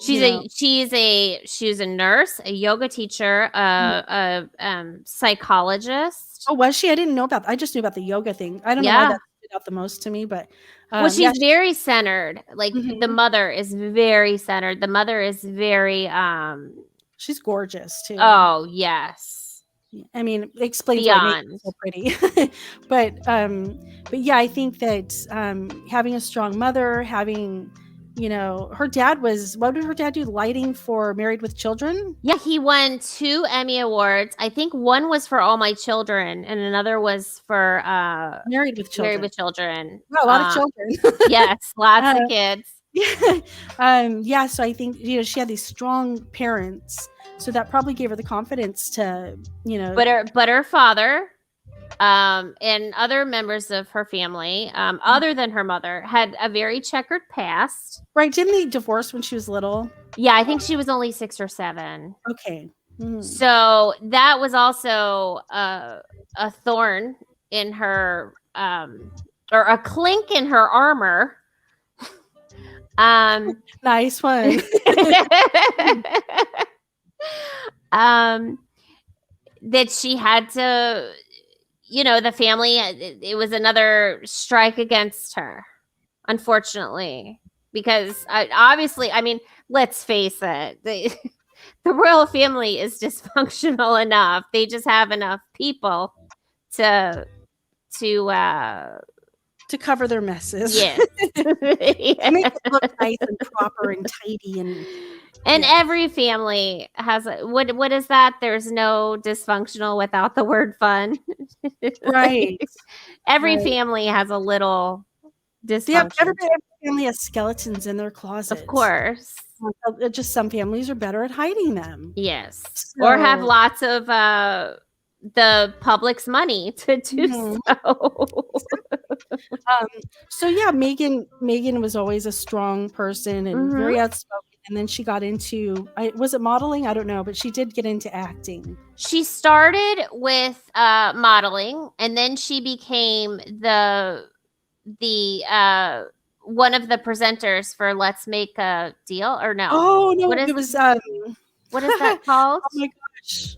She's a nurse, a yoga teacher, a psychologist. Oh, was she? I didn't know about. I just knew about the yoga thing. I don't know why that stood out the most to me, but well, she's very centered. Like the Mhm. mother is very centered. The mother is very She's gorgeous too. oh yes. I mean, it explains why Meghan's so pretty. but yeah, I think that having a strong mother, having her dad was, what did her dad do? Lighting for Married with Children? Yeah, he won 2 Emmy Awards. I think one was for All My Children and another was for Married with Children. Married with Children. Wow, a lot of children. Yes, lots of kids. Yeah, so I think she had these strong parents, so that probably gave her the confidence to But her father and other members of her family, other than her mother, had a very checkered past. Right? Didn't they divorce when she was little? Yeah, I think she was only 6 or 7. Okay. Mm-hmm. So that was also a thorn in her, or a clink in her armor. Nice one. That she had to, the family, it was another strike against her, unfortunately, because obviously, I mean, let's face it, the royal family is dysfunctional enough. They just have enough people to cover their messes. Yes. To make it look nice and proper and tidy and every family has what is that? There's no dysfunctional without the word fun. Right. Every family has a little dysfunction. Yeah, every family has skeletons in their closet. Of course. Just some families are better at hiding them. Yes. So, or have lots of the public's money to do so. So yeah, Meghan was always a strong person and very outspoken. And then she got into, was it modeling? I don't know, but she did get into acting. She started with modeling, and then she became the one of the presenters for Let's Make a Deal, or no? Oh no, it was what is that called? Oh my gosh.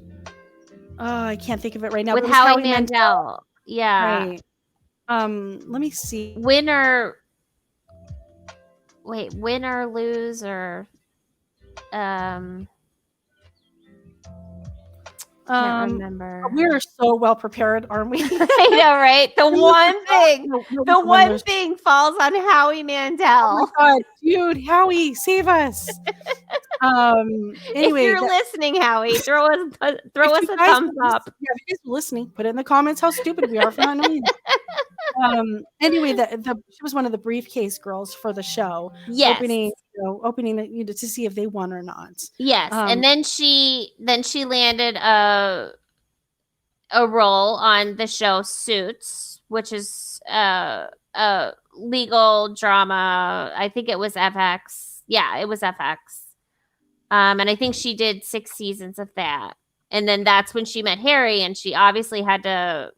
Oh, I can't think of it right now. With Howie Mandel. Yeah. Right. Let me see. Win or lose, or can't remember. We're so well prepared, aren't we? I know, right? The one thing falls on Howie Mandel. Oh my God, dude, Howie, save us! Anyway, if you're listening, Howie, throw us a thumbs up. Yeah, if you guys are listening, put it in the comments how stupid we are for not knowing. Anyway, she was one of the briefcase girls for the show. Yes. Opening to see if they won or not. Yes, and then she landed a role on the show Suits, which is a legal drama. I think it was FX. Yeah, it was FX. And I think she did 6 seasons of that. And then that's when she met Harry, and she obviously had to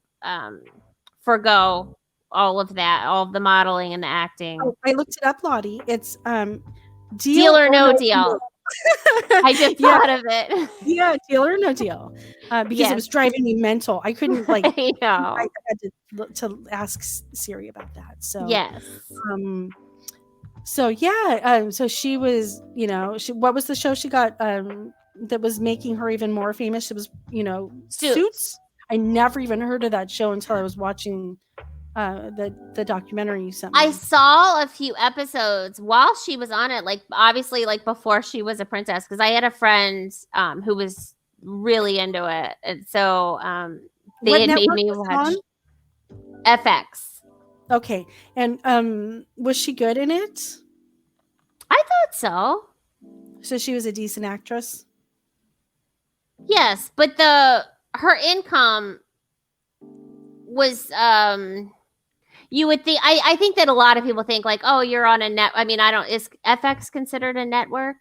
forgo all of that, all of the modeling and the acting. Oh, I looked it up, Lottie. It's Deal or No Deal. I just thought of it. Yeah, Deal or No Deal. Because it was driving me mental. I couldn't I know. I had to ask Siri about that. So yes. So yeah, so she was, what was the show she got that was making her even more famous. It was, Suits. Suits. I never even heard of that show until I was watching the documentary you sent I me. saw a few episodes while she was on it, like obviously like before she was a princess, because I had a friend who was really into it, and so they What had made network me was it on? watch FX. Okay. And was she good in it? I thought so. So she was a decent actress. Yes, but the her income was you would think I think that a lot of people think like, oh, you're on a net. I mean, I don't is FX considered a network?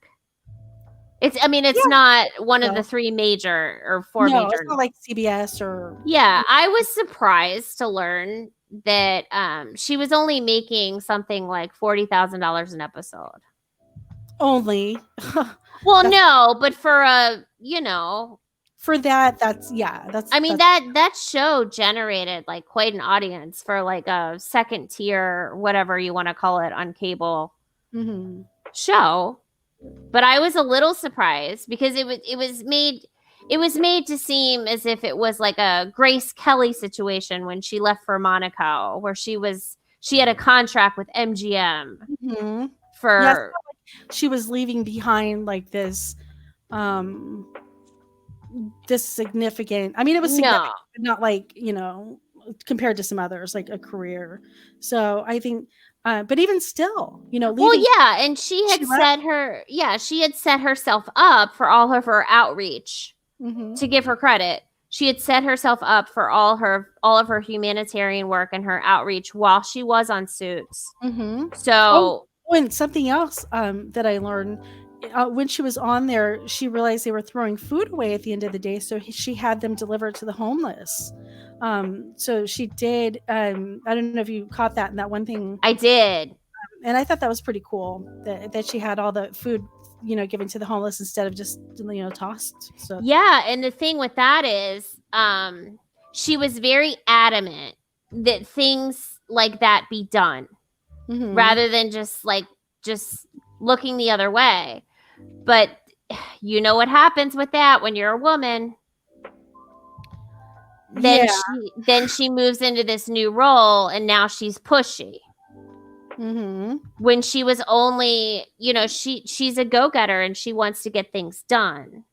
It's Yeah. not one of No, the three major or four no, it's major. not like CBS or Yeah, I was surprised to learn that she was only making something like $40,000 an episode. only. Well, That's no, but for a for that. That's yeah. I mean That's that show generated like quite an audience for like a second tier, whatever you want to call it, on cable hmm show. But I was a little surprised because it was made to seem as if it was like a Grace Kelly situation when she left for Monaco, where she had a contract with MGM hmm Yes, for she was leaving behind like um this significant. I mean, it was no. significant, but not like compared to some others, like a career. So I think, but even still, Well, leaving, yeah, and she she had left. set herself up for all of her outreach. hmm To give her credit, she had set herself up for all of her humanitarian work and her outreach while she was on Suits. hmm Oh, So, and something else that I learned when she was on there, she realized they were throwing food away at the end of the day, so she had them delivered to the homeless. So she did. I don't know if you caught that in that one thing, I did. and I thought that was pretty cool that she had all the food, given to the homeless instead of just tossed. So. Yeah, and the thing with that is she was very adamant that things like that be done hmm rather than just looking the other way. But you know what happens with that when you're a woman. then Yeah. she then she moves into this new role and now she's pushy. hmm When she was only, she's a go-getter and she wants to get things done.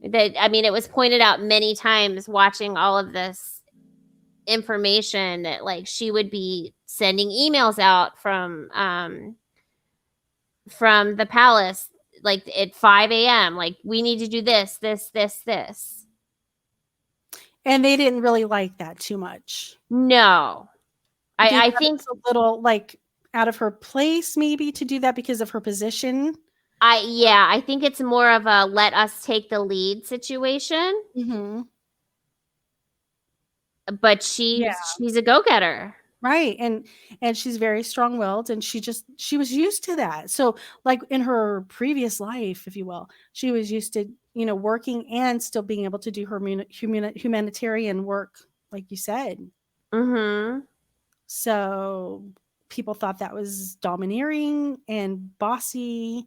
It was pointed out many times watching all of this information that like she would be sending emails out from the palace like at 5 a.m. like, we need to do this. And they didn't really like that too much. No. They I thought it think was a little like out of her place, maybe, to do that because of her position. I think it's more of a let us take the lead situation. hmm But Yeah. she's a go-getter. Right. And she's very strong-willed, and she was used to that. So like in her previous life, if you will, she was used to, working and still being able to do her humanitarian work, like you said. Mm-hmm. So people thought that was domineering and bossy,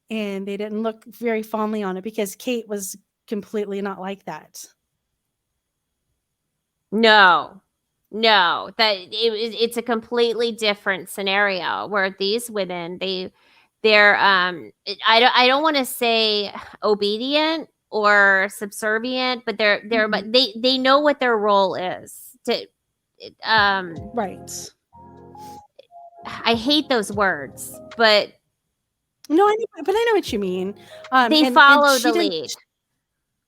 and they didn't look very fondly on it because Kate was completely not like that. No. It's a completely different scenario where these women they're I don't want to say obedient or subservient, but Mhm. they know what their role is. Right. I hate those words, but No, but I know what you mean. they And follow she the didn't. lead.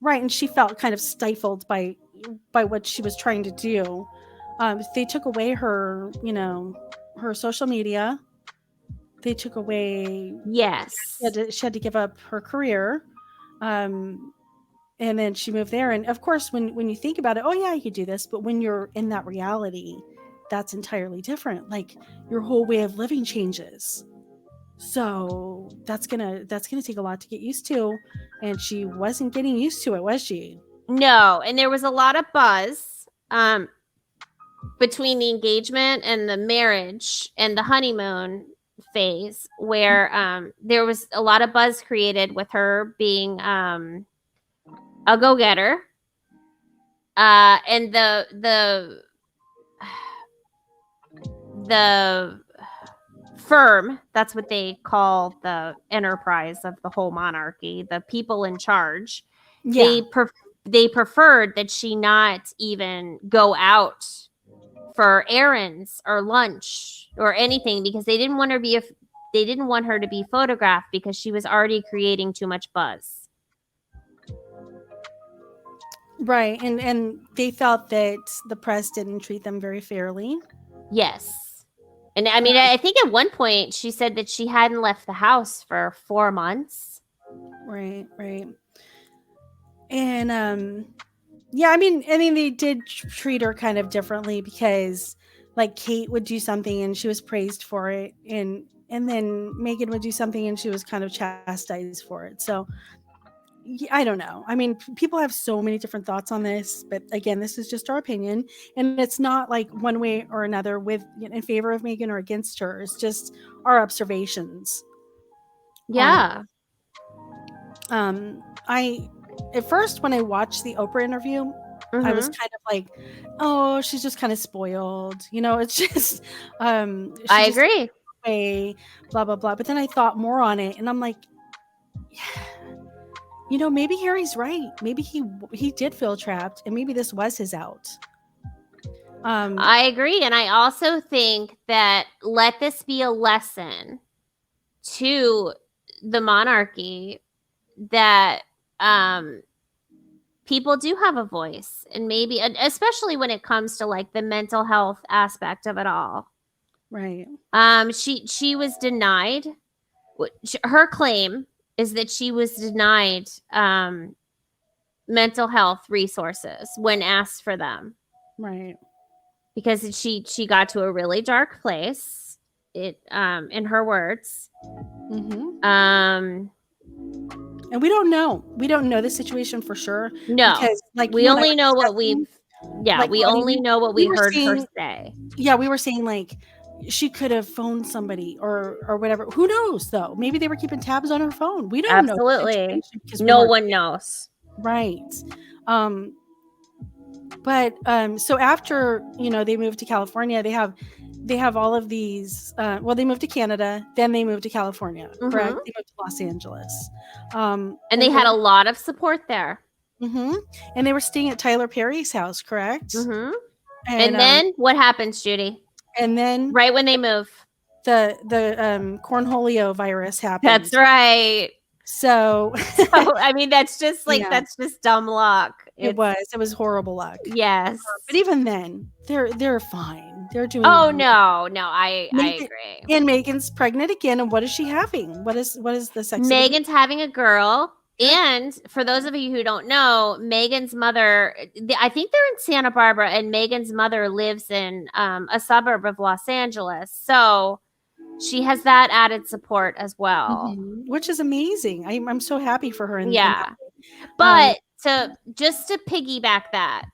Right, and she felt kind of stifled by what she was trying to do. They took away her, her social media. They took away. Yes. She had to give up her career. Um, and then she moved there, and of course when you think about it, oh yeah, you could do this, but when you're in that reality, that's entirely different. Like your whole way of living changes, so that's gonna take a lot to get used to, and she wasn't getting used to it, was she? No, and there was a lot of buzz between the engagement and the marriage and the honeymoon phase where there was a lot of buzz created with her being a go-getter. And the firm, that's what they call the enterprise of the whole monarchy, the people in charge, they preferred that she not even go out for errands or lunch or anything, because they didn't want her to be photographed because she was already creating too much buzz. Right. And they felt that the press didn't treat them very fairly. Yes. And I mean, I think at one point she said that she hadn't left the house for 4 months. Right. And yeah, I mean they did treat her kind of differently, because like Kate would do something and she was praised for it, and then Meghan would do something and she was kind of chastised for it. So I don't know. I mean, people have so many different thoughts on this, but again, this is just our opinion, and it's not like one way or another with in favor of Meghan or against her. It's just our observations. Yeah. I at first when I watched the Oprah interview, I was kind of like, oh, she's just kind of spoiled. It's just I agree. Way, blah blah blah. But then I thought more on it and I'm like, yeah, maybe Harry's right. Maybe he did feel trapped, and maybe this was his out. I agree, and I also think that let this be a lesson to the monarchy that people do have a voice, and maybe especially when it comes to like the mental health aspect of it all. Right. She was denied. Her claim is that she was denied mental health resources when asked for them. Right. Because she got to a really dark place. In her words. And we don't know. We don't know the situation for sure. No, because like we only know what we've. Yeah, like, we only know what we heard her say. Yeah, we were saying like she could have phoned somebody or whatever. Who knows though? Maybe they were keeping tabs on her phone. We don't know. Absolutely, no one knows. Right. But so after they moved to California, they have all of these. Well, they moved to Canada, then they moved to California. Correct. They moved to Los Angeles, and they had a lot of support there. And they were staying at Tyler Perry's house. Correct. And then what happens, Judy? And then right when they move, the cornholio virus happened. That's right. So I mean, that's just like that's just dumb luck. It was horrible luck. Yes, but even then, they're fine. They're doing. Oh no, I agree. And Meghan's pregnant again, and what is she having? What is the sex? Meghan's having a girl. And for those of you who don't know, Meghan's mother, I think they're in Santa Barbara, and Meghan's mother lives in a suburb of Los Angeles. So she has that added support as well. Which is amazing. I'm so happy for her. But to piggyback that,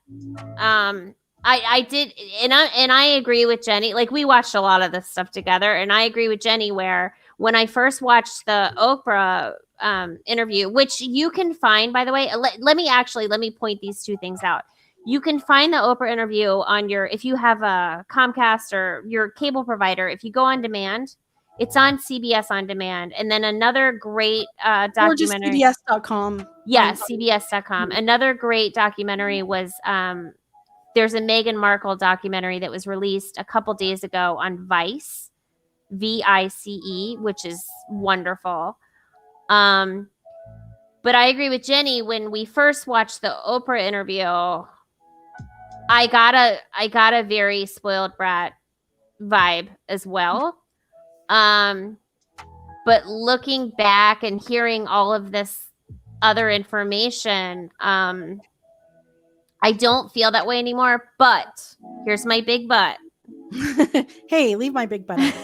I did, and I agree with Jenny. Like, we watched a lot of this stuff together, and I agree with Jenny where when I first watched the Oprah interview, which you can find, by the way, let me point these two things out. You can find the Oprah interview on if you have a Comcast or your cable provider, if you go on demand, it's on CBS On Demand. And then another great documentary. Or just CBS.com. Yes, CBS.com. Another great documentary was there's a Meghan Markle documentary that was released a couple days ago on Vice, VICE, which is wonderful. But I agree with Jenny. When we first watched the Oprah interview, I got a very spoiled brat vibe as well. But looking back and hearing all of this other information, I don't feel that way anymore. But here's my big but. Hey, leave my big butt.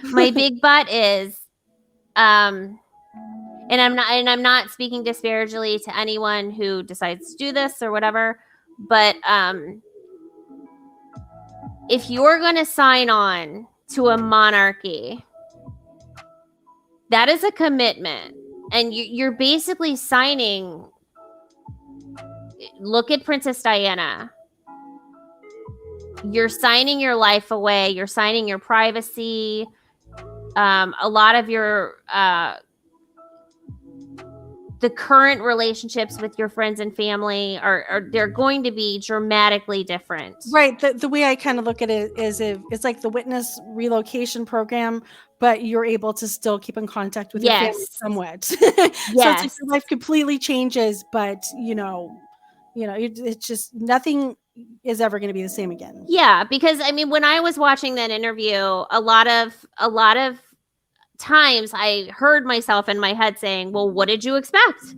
My big but is, and I'm not speaking disparagingly to anyone who decides to do this or whatever, but if you're going to sign on to a monarchy, That is a commitment. And you're basically signing. Look at Princess Diana. You're signing your life away. You're signing your privacy. A lot of your the current relationships with your friends and family are they're going to be dramatically different. Right. The way I kind of look at it is if it's like the witness relocation program, but you're able to still keep in contact with your family somewhat. So it's like your life completely changes, but it's just nothing is ever going to be the same again. Yeah, because I mean, when I was watching that interview, a lot of times I heard myself in my head saying, "Well, what did you expect?"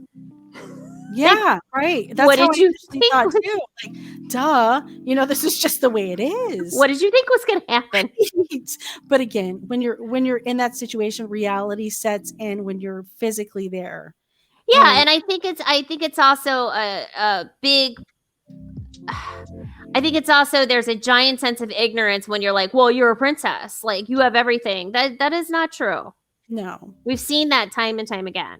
Yeah, right. That's what how did you thought too. Like, duh, this is just the way it is. What did you think was going to happen? But again, when you're in that situation, reality sets in when you're physically there. Yeah, and I think it's also a big. I think it's also there's a giant sense of ignorance when you're like, well, you're a princess, like you have everything. That is not true. No, we've seen that time and time again.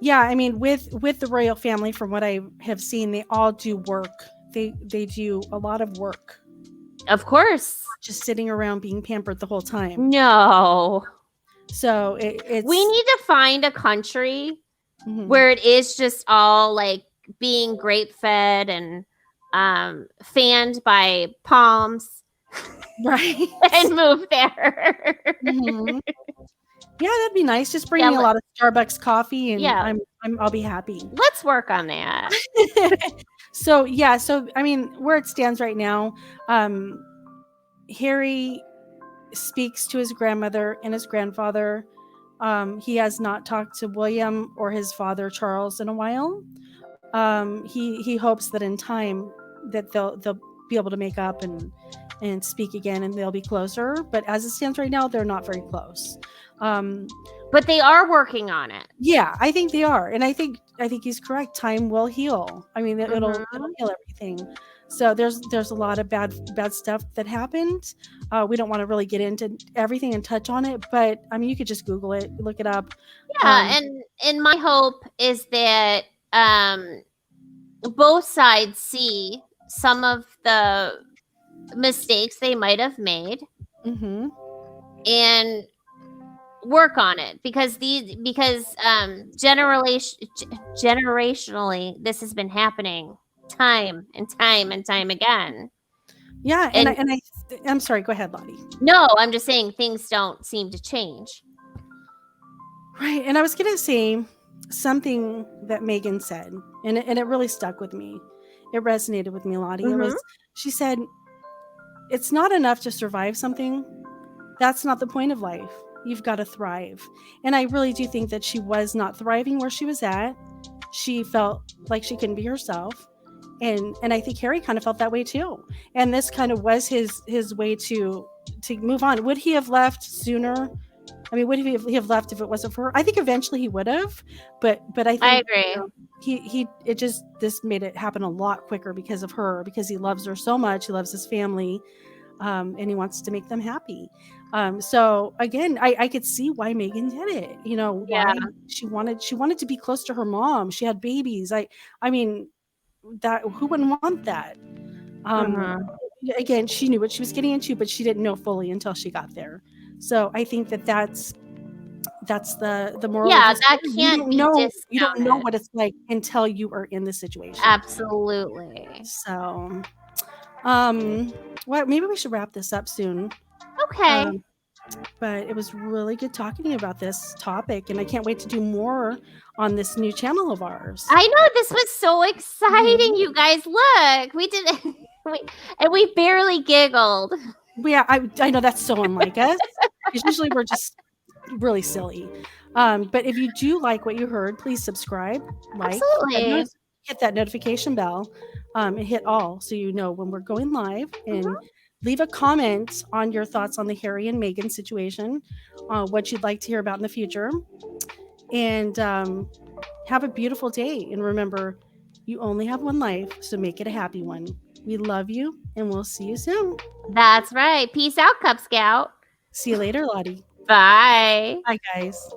Yeah, I mean, with the royal family, from what I have seen, they all do work. They do a lot of work. Of course, just sitting around being pampered the whole time. No. So it's we need to find a country where it is just all like being grape fed and fanned by palms, right? And move there. Yeah, that'd be nice. Just bring me a lot of Starbucks coffee, and I'll be happy. Let's work on that. So I mean, where it stands right now, Harry speaks to his grandmother and his grandfather. He has not talked to William or his father Charles in a while. He hopes that in time that they'll be able to make up and speak again, and they'll be closer. But as it stands right now, they're not very close. But they are working on it. Yeah, I think they are, and I think he's correct. Time will heal. I mean, it'll heal everything. So there's a lot of bad stuff that happened. We don't want to really get into everything and touch on it, but I mean, you could just Google it, look it up. Yeah, and my hope is that both sides see some of the mistakes they might have made, and work on it, because generationally this has been happening time and time and time again. Yeah, I'm sorry, go ahead, Lottie. No, I'm just saying things don't seem to change. Right, and I was gonna say something that Meghan said, and it really stuck with me. It resonated with me, Lottie. She said, "It's not enough to survive something. That's not the point of life. You've got to thrive." And I really do think that she was not thriving where she was at. She felt like she couldn't be herself. And I think Harry kind of felt that way too. And this kind of was his way to move on. Would he have left sooner? I mean, would he have left if it wasn't for her? I think eventually he would have, but I think I agree. This made it happen a lot quicker because of her, because he loves her so much. He loves his family, and he wants to make them happy. So again, I could see why Meghan did it. Why she wanted to be close to her mom. She had babies. I mean, that who wouldn't want that? Again, she knew what she was getting into, but she didn't know fully until she got there. So I think that's the moral. Yeah, that can't be discounted. You don't know what it's like until you are in the situation. Absolutely. So, well, maybe we should wrap this up soon. Okay. But it was really good talking to you about this topic, and I can't wait to do more on this new channel of ours. I know, this was so exciting, you guys. Look, we did and we barely giggled. Yeah, I know that's so unlike us. Usually we're just really silly. But if you do like what you heard, please subscribe, absolutely, hit that notification bell, and hit all so you know when we're going live, and leave a comment on your thoughts on the Harry and Meghan situation, what you'd like to hear about in the future, and have a beautiful day. And remember, you only have one life, so make it a happy one. We love you, and we'll see you soon. That's right. Peace out, Cub Scout. See you later, Lottie. Bye. Bye, guys.